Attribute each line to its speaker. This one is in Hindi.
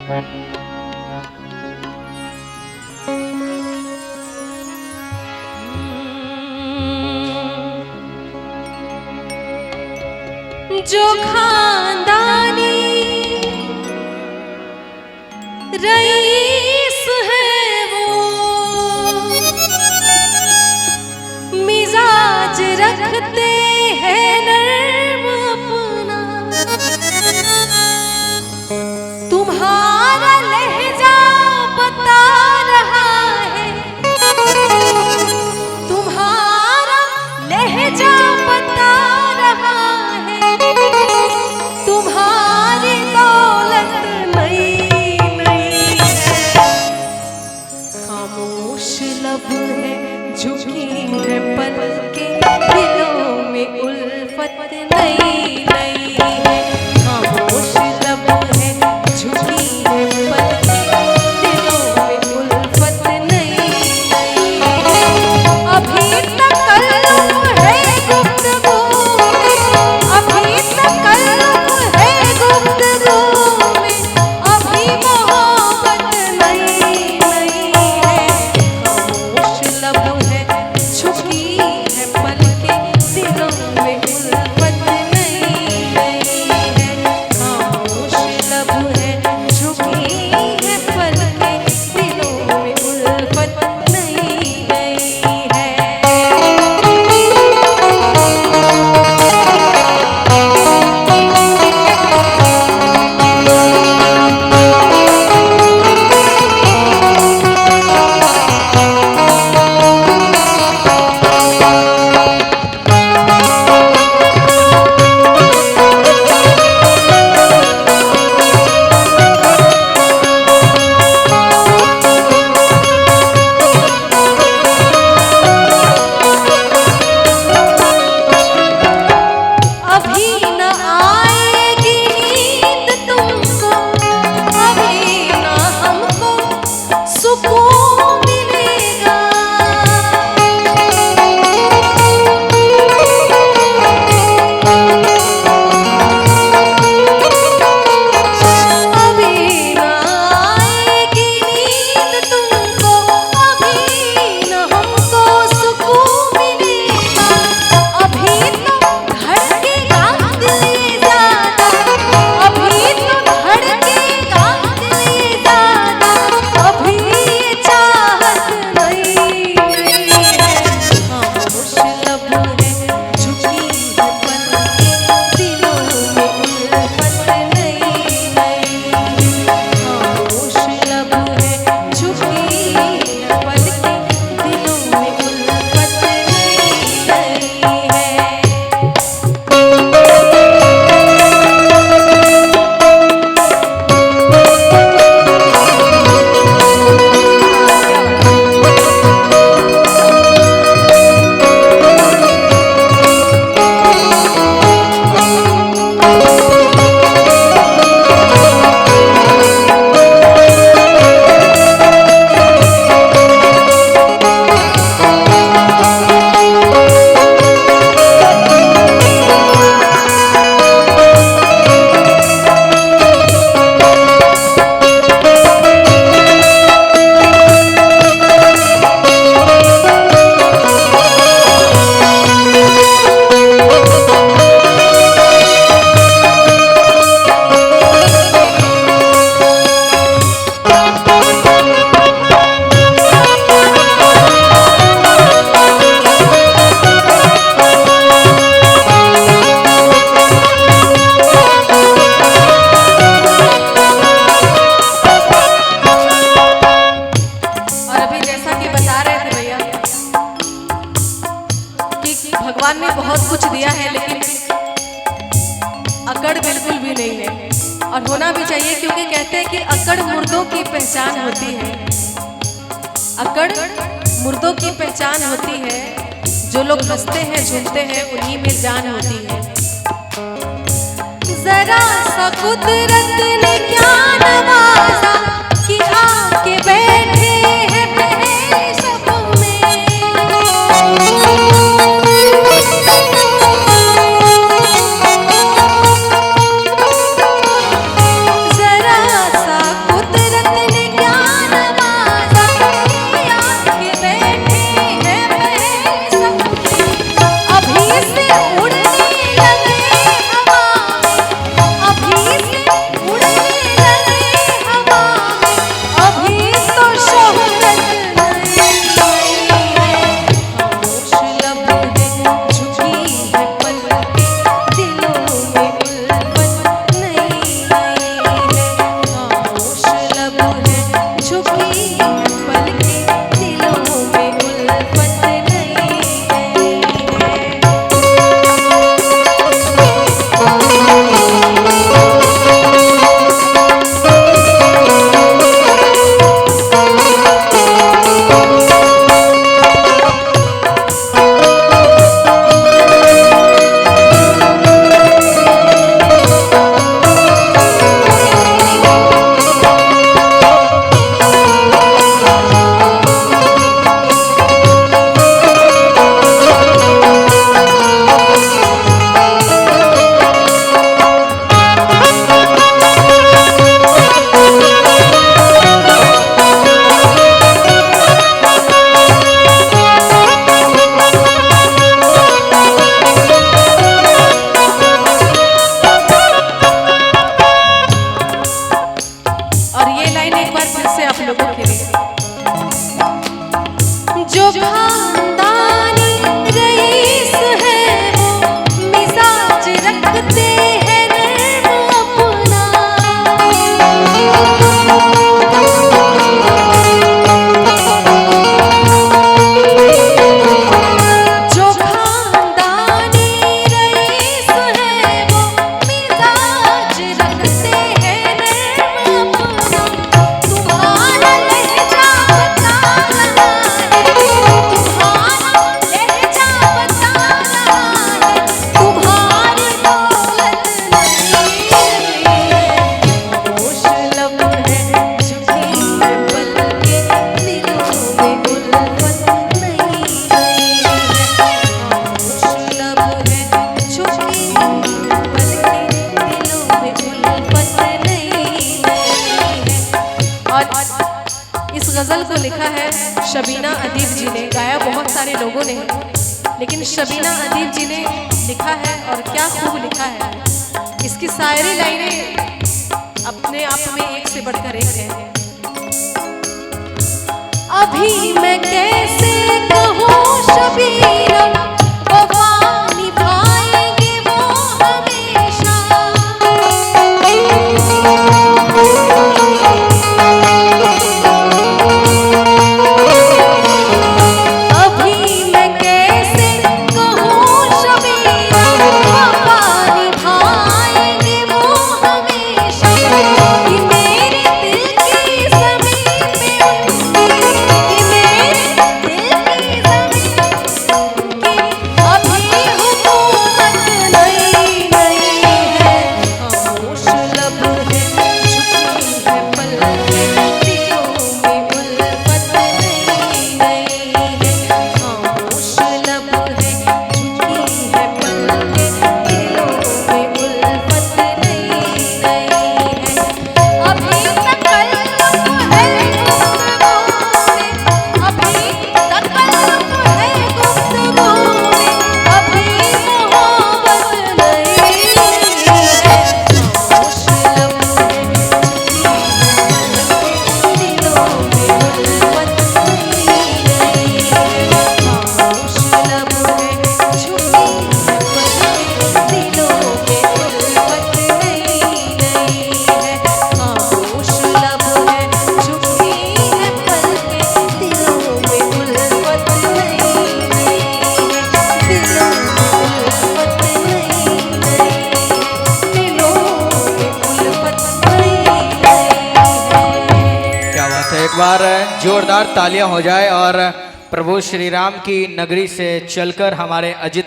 Speaker 1: जो खानदानी रईस है वो मिजाज रखते हैं नर्म अपना। तुम्हारा लहजा बता रहा है, तुम्हारा लहजा बता रहा है, तुम्हारी दौलत नई नई है। खामोश लब है, झुकी है पलकें, दिलों में उल्फत नई नई है। खामोश लब है, झुकी है पलकें, दिलों में उल्फत नई नई है। अभी तकल्लुफ़ है गुफ्तगू में, अभी तकल्लुफ़ है गुफ्तगू में, अभी मोहब्बत नई नई है। खामोश लब है, झुकी है पलकें, दिलों में उल्फत नई नई है। खामोश लब है, झुकी है पलकें, दिलों में उल्फत नई नई है। अभी न आएगी नींद तुमको, अभी न हमको सुकून मिलेगा। अभी न आएगी नींद तुमको, अभी न हमको सुकून मिलेगा। अभी तो धड़केगा दिल ये ज़्यादा, अभी तो धड़केगा दिल ये ज़्यादा, अभी ये चाहत नई नई है। खामोश लब है, झुकी है पलकें, दिलों में उल्फत नई नई है। खामोश लब है, झुकी है पलकें, दिलों में उल्फत नई नई है। और अभी जैसा कि बता रहे थे भैया कि भगवान ने बहुत कुछ दिया है, लेकिन अकड़ बिल्कुल भी नहीं है, और होना भी चाहिए, क्योंकि कहते हैं कि अकड़ मुर्दों की पहचान होती है। अकड़ मुर्दों की पहचान होती है, जो लोग हंसते हैं झूमते हैं उन्हीं में जान होती है। जरा सा कुदरत ने क्या नवाजा कि आके बैठे हैं मेरे शब में। जरा सा बार फिर से आप लोगों के लिए। जो खानदानी रईस है वो मिजाज रखते हैं नर्म अपना। जो खानदानी रईस है वो मिजाज रखते हैं नर्म अपना। तुम्हारा लहजा बता रहा है, तुम्हारा लहजा बता रहा है, तुम्हारी दौलत नहीं है। खामोश लब है झुकी है पलके, दिलों में उल्फत नहीं गई है। खामोश लब है झुकी पलके, दिलों में उल्फत नहीं गई है। और इस गजल को लिखा है शबीना अदीब जी ने, गाया बहुत सारे लोगों ने, लेकिन शबीना अदीब जी ने लिखा है और क्या खूब लिखा है। इसकी सारी लाइनें अपने आप में एक से बढ़कर एक है। अभी मैं कैसे कहूँ शबीना, वफा निभाएंगे वो हमेशा। अभी मैं कैसे कहूँ शबीना, वफा निभाएंगे वो हमेशा। कि मेरे दिल की ज़मीन में उनकी, कि मेरे दिल की ज़मीन की अभी हुकूमत नहीं है। खामोश लब है झुकी है पलके, दिलों में उल्फत नहीं है। खामोश लब है झुकी है पलके, दिलों में उल्फत नहीं है। अभी तकल्लुफ़ है गुफ्तगू में, अभी तकल्लुफ़ है गुफ्तगू में, अभी मोहब्बत नहीं है। खामोश लब है झुकी है पलके, दिलों में उल्फत नहीं है। खामोश लब है झुकी है पलके, दिलों में उल्फत नहीं है। खामोश लब है झुकी है पलके, दिलों में उल्फत नहीं है। दिलों में उल्फत नहीं है। दिलों में उल्फत नहीं है।
Speaker 2: क्या बात है। एक बार जोरदार तालियां हो जाए और प्रभु श्री राम की नगरी से चलकर हमारे अजित